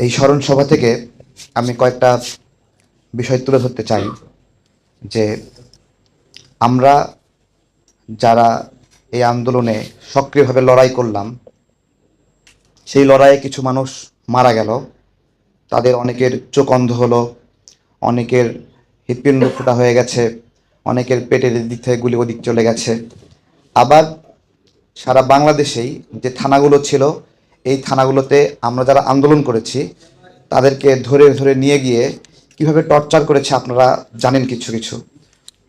এই স্মরণ সভা থেকে আমি কয়েকটা বিষয় তুলে ধরতে চাই যে আমরা যারা এই আন্দোলনে সক্রিয়ভাবে লড়াই করলাম, সেই লড়াইয়ে কিছু মানুষ মারা গেল, তাদের অনেকের চোখ অন্ধ হলো, অনেকের হৃৎপিণ্ড ফোটা হয়ে গেছে, অনেকের পেটের দিক থেকে গুলি ওদিক চলে গেছে। আবার সারা বাংলাদেশেই যে থানাগুলো ছিল, এই থানাগুলোতে আমরা যারা আন্দোলন করেছি তাদেরকে ধরে ধরে নিয়ে গিয়ে কিভাবে টর্চার করেছে আপনারা জানেন। কিছু কিছু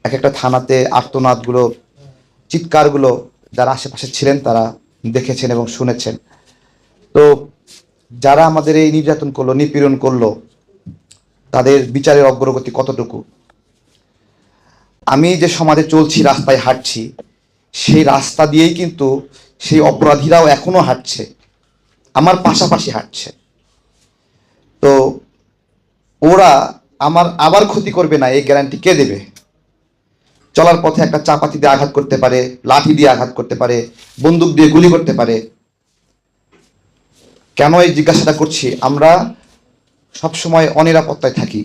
এক একটা থানাতে আর্তনাদগুলো, চিৎকারগুলো যারা আশেপাশে ছিলেন তারা দেখেছেন এবং শুনেছেন। তো যারা আমাদের এই নির্যাতন করলো, নিপীড়ন করলো, তাদের বিচারের অগ্রগতি কতটুকু? আমি যে সমাজে চলছি, রাস্তায় হাঁটছি, সেই রাস্তা দিয়েই কিন্তু সেই অপরাধীরাও এখনো হাঁটছে, আমার পাশাপাশি হাঁটছে। তো ওরা আমার আবার ক্ষতি করবে না এই গ্যারান্টি কে দেবে? চলার পথে একটা চাপাতি দিয়ে আঘাত করতে পারে, লাঠি দিয়ে আঘাত করতে পারে, বন্দুক দিয়ে গুলি করতে পারে। কেন এই জিজ্ঞাসাটা করছি? আমরা সবসময় অনিরাপত্তায় থাকি,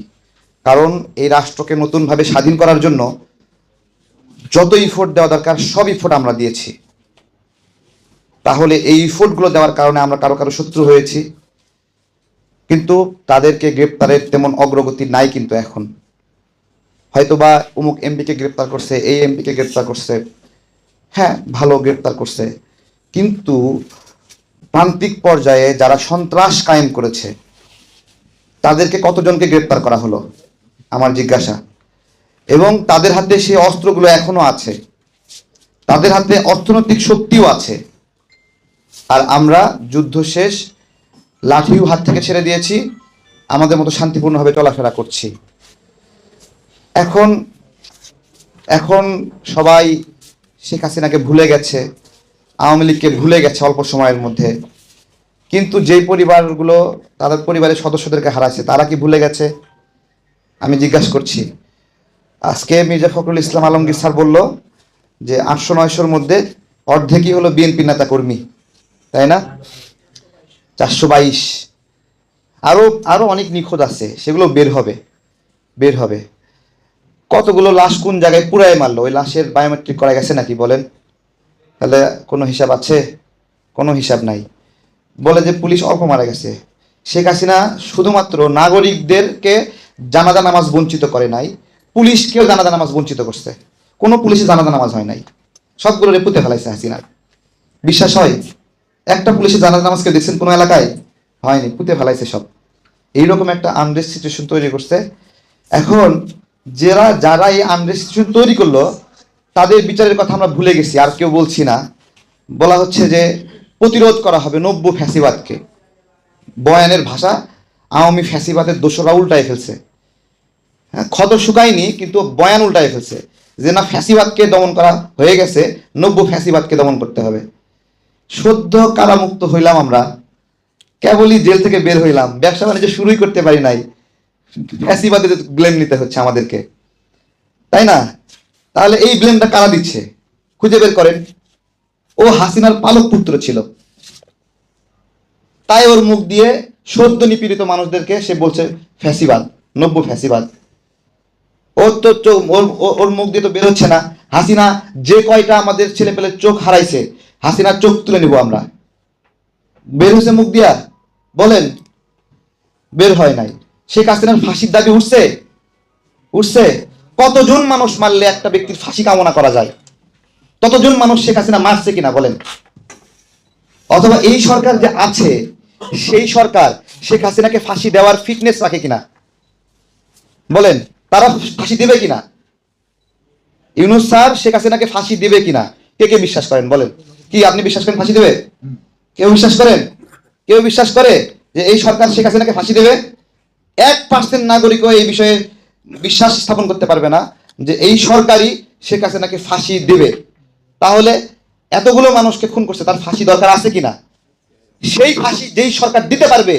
কারণ এই রাষ্ট্রকে নতুনভাবে স্বাধীন করার জন্য যত ইফোর্ট দেওয়া দরকার সব ইফোর্ট আমরা দিয়েছি। তাহলে এই ইফোর্টগুলো দেওয়ার কারণে আমরা কারো কারো শত্রু হয়েছি, কিন্তু তাদেরকে গ্রেপ্তারের তেমন অগ্রগতি নাই। কিন্তু এখন হয়তোবা অমুক এমপিকে গ্রেপ্তার করছে, এই এমপিকে গ্রেপ্তার করছে, হ্যাঁ ভালো গ্রেপ্তার করছে, কিন্তু প্রান্তিক পর্যায়ে যারা সন্ত্রাস কায়েম করেছে তাদেরকে কতজনকে গ্রেপ্তার করা হলো আমার জিজ্ঞাসা। এবং তাদের হাতে সেই অস্ত্রগুলো এখনো আছে, তাদের হাতে অর্থনৈতিক শক্তিও আছে, আর আমরা যুদ্ধ শেষ, লাঠিও হাত থেকে ছেড়ে দিয়েছি, আমাদের মতো শান্তিপূর্ণভাবে চলাফেরা করছি। এখন এখন সবাই শেখ হাসিনাকে ভুলে গেছে, আওয়ামী লীগকে ভুলে গেছে অল্প সময়ের মধ্যে। কিন্তু যেই পরিবারগুলো তাদের পরিবারের সদস্যদেরকে হারাচ্ছে, তারা কি ভুলে গেছে? আমি জিজ্ঞাসা করছি। আজকে মির্জা ফখরুল ইসলাম আলমগীর স্যার বলল যে 800-900-র মধ্যে অর্ধেকই হলো বিএনপি নেতা কর্মী, তাই না? 422। আরো আরো অনেক নিখোঁজ আছে, সেগুলো বের হবে। কতগুলো লাশ কোন জায়গায় পুড়ায় মারলো, ওই লাশের বায়োমেট্রিক করা গেছে নাকি বলেন? তাহলে কোনো হিসাব আছে? কোনো হিসাব নাই। বলে যে পুলিশ অল্প মারা গেছে। শেখ হাসিনা শুধুমাত্র নাগরিকদেরকে জানাজা নামাজ বঞ্চিত করে নাই, পুলিশকেও জানাজা নামাজ বঞ্চিত করছে। কোনো পুলিশে জানাজা নামাজ হয় নাই, সবগুলো পুঁতে ফেলাইছে হাসিনা। বিশ্বাস হয়? একটা পুলিশে জানাজা নামাজ কেউ দেখছেন কোনো এলাকায়? হয়নি, পুঁতে ফেলাইছে সব। এইরকম একটা আনরেস্ট সিচুয়েশন তৈরি করছে। এখন যারা এই আনরেস্ট সিচুয়েশন তৈরি করলো তাদের বিচারের কথা আমরা ভুলে গেছি, আর কেউ বলছি না। বলা হচ্ছে যে প্রতিরোধ করা হবে নব্য ফ্যাসিবাদকে। বয়ানের ভাষা, আওয়ামী ফ্যাসিবাদের দোষরা উল্টায় ফেলছে। হ্যাঁ, ক্ষত শুকায়নি কিন্তু বয়ান উল্টায় ফেলছে যে না, ফ্যাসিবাদকে দমন করা হয়ে গেছে, নব্য ফ্যাসিবাদকে দমন করতে হবে। সদ্য কারামুক্ত হইলাম আমরা, কেবলই জেল থেকে বের হইলাম, ব্যবসা বাণিজ্য শুরুই করতে পারি নাই, ফ্যাসিবাদের ব্লেম নিতে হচ্ছে আমাদেরকে, তাই না? তাহলে এই ব্লেমটা কারা দিচ্ছে? খুঁজে বের করেন। ও হাসিনার পালক পুত্র ছিল, তাই ওর মুখ দিয়ে সদ্য নিপীড়িত মানুষদেরকে সে বলছে ফ্যাসিবাদ, নব্য ফ্যাসিবাদ। ওর তো ওর মুখ দিয়ে তো বেরোচ্ছে না। হাসিনা যে কয়টা আমাদের ছেলে পেলে চোখ হারাইছে, হাসিনার চোখ তুলে নিব আমরা। বের হয়েছে মুখ দিয়া? বলেন, বের হয় নাই। শেখ হাসিনার ফাঁসির দাবি উঠছে? কতজন মানুষ মারলে একটা ব্যক্তির ফাঁসি কামনা করা যায়? ততজন মানুষ শেখ হাসিনা মারছে কিনা বলেন? অথবা এই সরকার যে আছে, সেই সরকার শেখ হাসিনাকে ফাঁসি দেওয়ার ফিটনেস রাখে কিনা বলেন? তারা ফাঁসি দেবে কিনা? ইউনূস স্যার শেখ হাসিনাকে ফাঁসি দেবে কিনা কে কে বিশ্বাস করেন বলেন? কি আপনি বিশ্বাস করেন ফাঁসি দেবে? কেউ বিশ্বাস করেন? কেউ বিশ্বাস করে যে এই সরকার শেখ হাসিনাকে ফাঁসি দেবে? 1% নাগরিকও এই বিষয়ে বিশ্বাস স্থাপন করতে পারবে না যে এই সরকারই শেখ হাসিনাকে ফাঁসি দেবে। তাহলে এতগুলো মানুষকে খুন করছে, তার ফাঁসি দরকার আছে কিনা? সেই ফাঁসি যেই সরকার দিতে পারবে,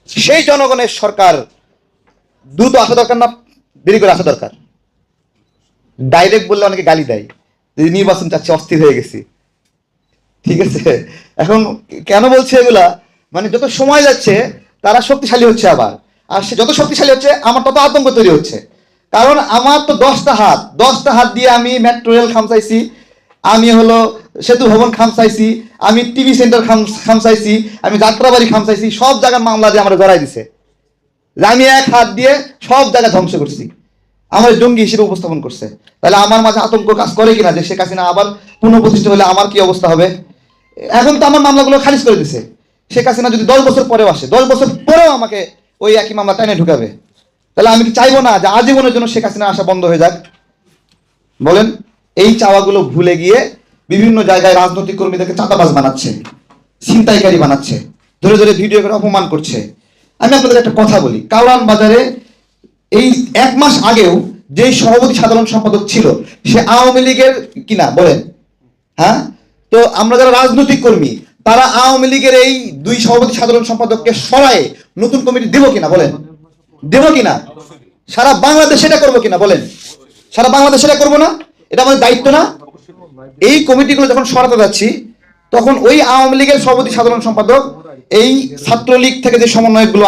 সেই জনগণের সরকার দ্রুত আসা দরকার না দেরি করে আসা দরকার? ডাইরেক্ট বললে অনেকে গালি দেয় যে নির্বাচন চাচ্ছে, অস্থির হয়ে গেছি। ঠিক আছে, এখন কেন বলছে এগুলা? মানে যত সময় যাচ্ছে তারা শক্তিশালী হচ্ছে আবার, আর সে যত শক্তিশালী হচ্ছে আমার তত আতঙ্ক তৈরি হচ্ছে। কারণ আমার তো 10টা হাত দিয়ে আমি মেট্রো রেল খামচাইছি, আমি হলো সেতু ভবন খামচাইছি, আমি টিভি সেন্টার খামচাইছি, আমি যাত্রাবাড়ি খামচাইছি, সব জায়গার মামলা দিয়ে আমরা জড়াই দিছে যে আমি এক হাত দিয়ে সব জায়গা ধ্বংস করছি, আমার জঙ্গি হিসেবে উপস্থাপন করছে। তাহলে আমার মাঝে আতঙ্ক কাজ করে কিনা যে শেখ হাসিনা আবার পুনঃপ্রতিষ্ঠিত হলে আমার কি অবস্থা হবে। এখন তো আমার মামলাগুলো খারিজ করে দিছে, শেখ হাসিনা যদি 10 বছর পরেও আসে, 10 বছর পরেও আমাকে ওই একই মামলা টাইনে ঢুকাবে। তাহলে আমি কি চাইবো না যে আজীবনের জন্য শেখ হাসিনা আসা বন্ধ হয়ে যাক? বলেন। এই চাওয়াগুলো ভুলে গিয়ে বিভিন্ন জায়গায় রাজনৈতিক কর্মীদেরকে চাঁদাবাজ বানাচ্ছে, ছিনতাইকারী বানাচ্ছে, ধরে ধরে ভিডিও করে অপমান করছে। আমি আপনাদের একটা কথা বলি, কাউরান বাজারে এই 1 মাস আগেও যেই সভাপতি সাধারণ সম্পাদক ছিল সে আওয়ামী লীগের কিনা বলেন? হ্যাঁ, তো আমরা যারা রাজনৈতিক কর্মী তারা আওয়ামী লীগের এই 2 সভাপতি সাধারণ সম্পাদককে সরায়ে নতুন কমিটি দেব কিনা বলেন? দেব কিনা? সারা বাংলাদেশ এটা করবো কিনা বলেন? সারা বাংলাদেশ এটা করবো না? এটা আমাদের দায়িত্ব না? এই কমিটিগুলো যখন সরাতে যাচ্ছি তখন ওই আওয়ামী লীগের সভাপতি সাধারণ সম্পাদক এই ছাত্রলীগ থেকে যে সমন্বয়কগুলো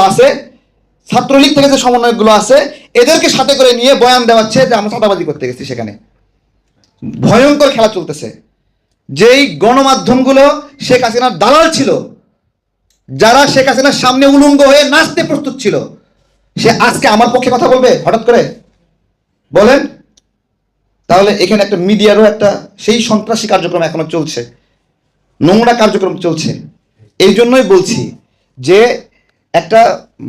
আছে এদেরকে সাথে করে নিয়ে বয়ান দেওয়াচ্ছে যে আমরা চাঁদাবাজি করতে গেছি। সেখানে ভয়ঙ্কর খেলা চলতেছে। যেই গণমাধ্যমগুলো শেখ হাসিনার দালাল ছিল, যারা শেখ হাসিনার সামনে উলঙ্গ হয়ে নাচতে প্রস্তুত ছিল, সে আজকে আমার পক্ষে কথা বলবে হঠাৎ করে? বলেন। তাহলে এখানে একটা মিডিয়ারও একটা সেই সন্ত্রাসী কার্যক্রম এখনো চলছে, নোংরা কার্যক্রম চলছে। এই জন্যই বলছি যে একটা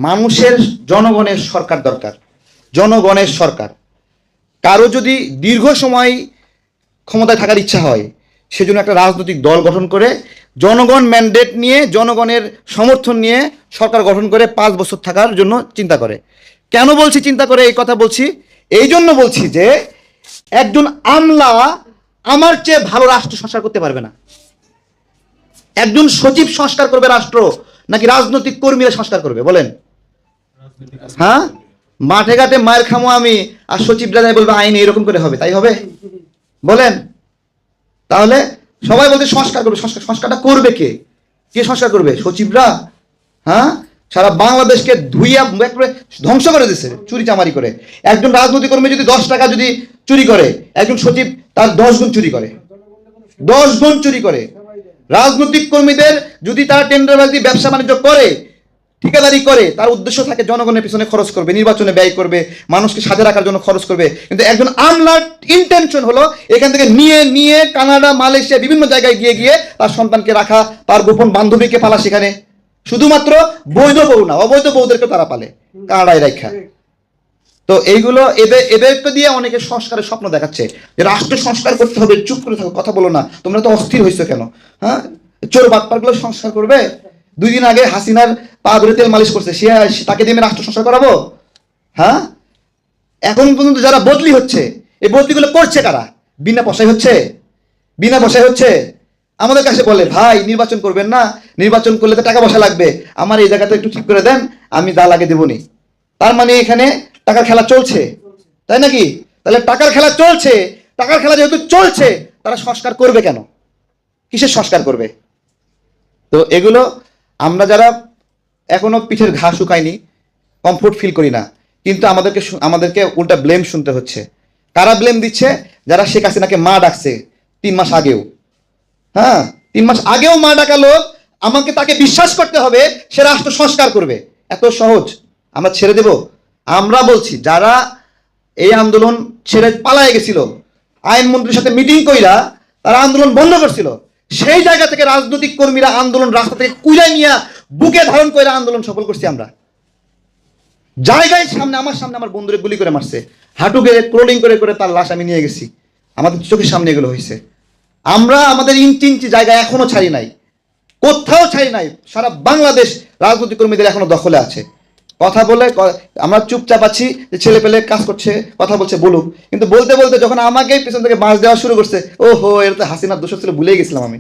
মানুষের জনগণের সরকার দরকার, জনগণের সরকার। কারো যদি দীর্ঘ সময় ক্ষমতায় থাকার ইচ্ছা হয় সেজন্য একটা রাজনৈতিক দল গঠন করে জনগণ ম্যান্ডেট নিয়ে, জনগণের সমর্থন নিয়ে সরকার গঠন করে 5 বছর থাকার জন্য চিন্তা করে। কেন বলছি চিন্তা করে? এই কথা বলছি এই জন্য বলছি যে একজন আমলা আমার চেয়ে ভালো রাষ্ট্র সংস্কার করতে পারবে না। একজন সচিব সংস্কার করবে রাষ্ট্র নাকি রাজনৈতিক কর্মীরা সংস্কার করবে বলেন? হ্যাঁ, মাঠে ঘাটে মায়ের খামো আমি, আর সচিবরা যাই বলবে আইন এরকম করে হবে, তাই হবে? বলেন। তাহলে সবাই বলতে সংস্কার করবে, সংস্কারটা করবে কে? কে সংস্কার করবে? সচিবরা? হ্যাঁ, সারা বাংলাদেশকে ধুইয়া একবারে ধ্বংস করে দিচ্ছে চুরি চামারি করে। একজন রাজনৈতিক কর্মী যদি 10 টাকা যদি চুরি করে, একজন সচিব তার 10 গুণ চুরি করে, 10 গুণ চুরি করে। রাজনৈতিক কর্মীদের যদি তারা টেন্ডারবাজি, ব্যবসা বাণিজ্য করে, ঠিকাদারি করে, তার উদ্দেশ্য থাকে জনগণের পিছনে খরচ করবে, নির্বাচনে ব্যয় করবে, মানুষকে সাজে রাখার জন্য খরচ করবে। কিন্তু একজন আমলার ইন্টেনশন হলো এখান থেকে নিয়ে নিয়ে কানাডা, মালয়েশিয়া বিভিন্ন জায়গায় গিয়ে তার সন্তানকে রাখা, তার গোপন বান্ধবীকে পালা সেখানে। শুধুমাত্র বৈধ বউ না, অবৈধ বউদেরকে তারা পালে কানাডায় রাখা। তো এইগুলো এদেরকে দিয়ে অনেকে সংস্কারের স্বপ্ন দেখাচ্ছে যে রাষ্ট্র সংস্কার করতে হবে, চুপ করে থাকো, কথা বলো না, তোমরা তো অস্থির হয়েছো কেন? হ্যাঁ, চোর বাটপারগুলো সংস্কার করবে। 2 দিন আগে হাসিনার পা ধরে তেল মালিশ করছে, সে তাকে দিয়ে রাষ্ট্র সংস্কার করাবো? হ্যাঁ, এখন পর্যন্ত যারা বদলি হচ্ছে, এই বদলিগুলো করছে কারা? বিনা পয়সায় হচ্ছে, বিনা পয়সায় হচ্ছে। আমাদের কাছে বলে ভাই নির্বাচন করবেন না, নির্বাচন করলে তো টাকা পয়সা লাগবে, আমার এই জায়গাটা একটু ঠিক করে দেন, আমি যা লাগে দেবনি। তার মানে এখানে টাকার খেলা চলছে, তাই নাকি? তাহলে টাকার খেলা চলছে, টাকার খেলা যেহেতু চলছে তারা সংস্কার করবে কেন? কিসের সংস্কার করবে? তো এগুলো আমরা যারা এখনো পিঠের ঘা শুকায়নি, কমফোর্ট ফিল করি না, কিন্তু আমাদেরকে উল্টা ব্লেম শুনতে হচ্ছে। কারা ব্লেম দিচ্ছে? যারা শেখ হাসিনাকে মা ডাকছে 3 মাস আগেও। হ্যাঁ, 3 মাস আগেও মা ডাকা লোক আমাকে তাকে বিশ্বাস করতে হবে সে রাষ্ট্র সংস্কার করবে। এত সহজ আমরা ছেড়ে দেব? আমরা বলছি যারা এই আন্দোলন ছেড়ে পালায় গেছিল, আইনমন্ত্রীর সাথে মিটিং কইরা তারা আন্দোলন বন্ধ করছিল, সেই জায়গা থেকে রাজনৈতিক কর্মীরা আন্দোলন রাস্তা থেকে কুইরাই নিয়ে বুকে ধারণ করে আন্দোলন সফল করছি আমরা। জায়গায় সামনে আমার বন্ধুরে গুলি করে মারছে, হাঁটু গেড়ে ক্রোলিং করে করে তার লাশ আমি নিয়ে গেছি, আমাদের চোখের সামনে এগুলো হয়েছে। আমরা আমাদের ইঞ্চি ইঞ্চি জায়গা এখনো ছাড়ি নাই, কোথাও ছাড়ি নাই। সারা বাংলাদেশ রাজনৈতিক কর্মীদের এখনো দখলে আছে। কথা বলে আমরা চুপচাপ আছি যে ছেলে পেলে কাজ করছে, কথা বলছে, বলুক। কিন্তু বলতে বলতে যখন আমাকে পিছন থেকে বাঁশ দেওয়া শুরু করছে, ও হো, এর তো হাসিনার দোষ ছিল, ভুলেই গেছিলাম আমি।